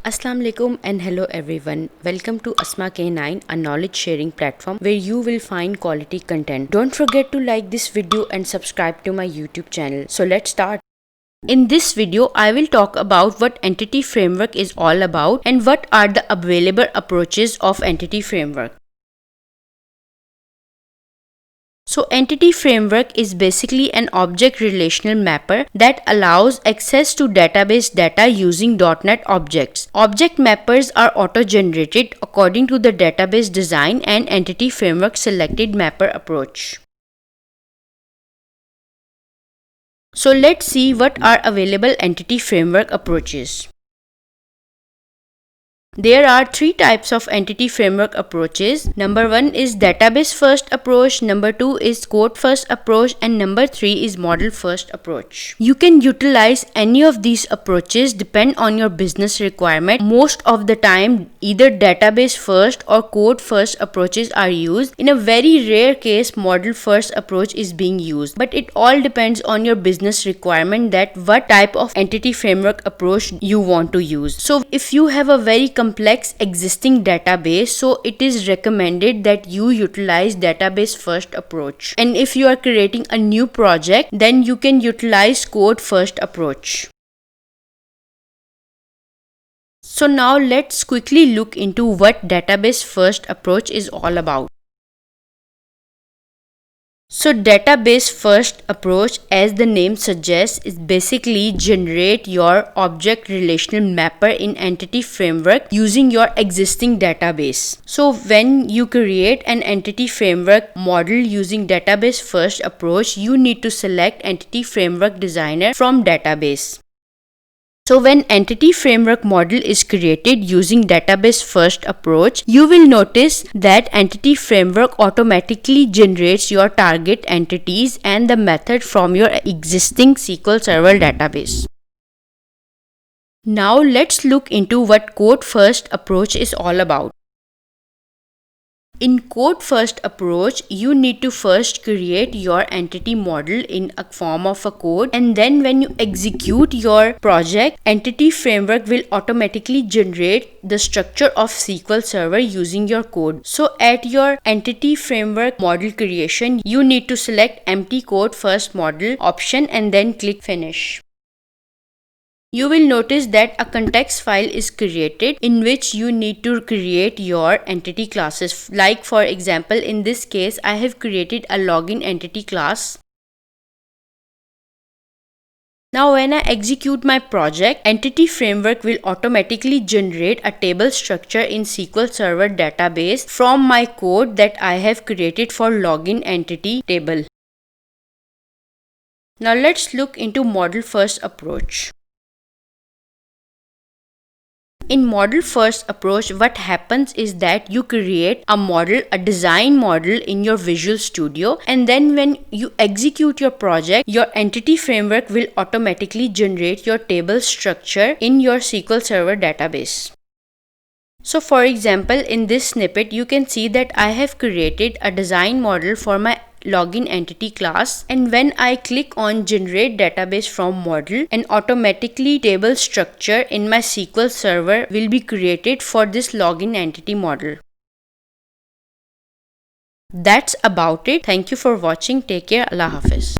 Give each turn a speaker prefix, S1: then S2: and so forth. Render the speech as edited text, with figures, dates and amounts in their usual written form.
S1: Assalamu alaikum and hello everyone. Welcome to Asma K9, a knowledge sharing platform where you will find quality content. Don't forget to like this video and subscribe to my YouTube channel. So let's start. In this video, I will talk about what Entity Framework is all about and what are the available approaches of Entity Framework. So Entity Framework is basically an object relational mapper that allows access to database data using .NET objects. Object mappers are auto-generated according to the database design and Entity Framework selected mapper approach. So let's see what are available Entity Framework approaches. There are three types of Entity Framework approaches. Number 1 is database first approach, number 2 is code first approach, and number 3 is model first approach. You can utilize any of these approaches depend on your business requirement. Most of the time either database first or code first approaches are used. In a very rare case model first approach is being used, but it all depends on your business requirement that what type of Entity Framework approach you want to use. So if you have a very complex existing database, so it is recommended that you utilize database first approach, and if you are creating a new project then you can utilize code first approach. So now let's quickly look into what database first approach is all about. So database first approach, as the name suggests, is basically generate your object relational mapper in Entity Framework using your existing database. So when you create an Entity Framework model using database first approach, you need to select Entity Framework Designer from database. So when Entity Framework model is created using database first approach, you will notice that Entity Framework automatically generates your target entities and the method from your existing SQL Server database. Now let's look into what code first approach is all about. In code first approach, you need to first create your entity model in a form of a code, and then when you execute your project, Entity Framework will automatically generate the structure of SQL Server using your code. So at your Entity Framework model creation, you need to select empty code first model option and then click finish. You will notice that a context file is created in which you need to create your entity classes. Like for example, in this case, I have created a login entity class. Now when I execute my project, Entity Framework will automatically generate a table structure in SQL Server database from my code that I have created for login entity table. Now let's look into model first approach. In model first approach, what happens is that you create a model, a design model in your Visual Studio, and then when you execute your project, your Entity Framework will automatically generate your table structure in your SQL Server database. So for example, in this snippet, you can see that I have created a design model for my login entity class, and when I click on generate database from model, an automatically table structure in my SQL Server will be created for this login entity model. That's about it. Thank you for watching. Take care. Allah Hafiz.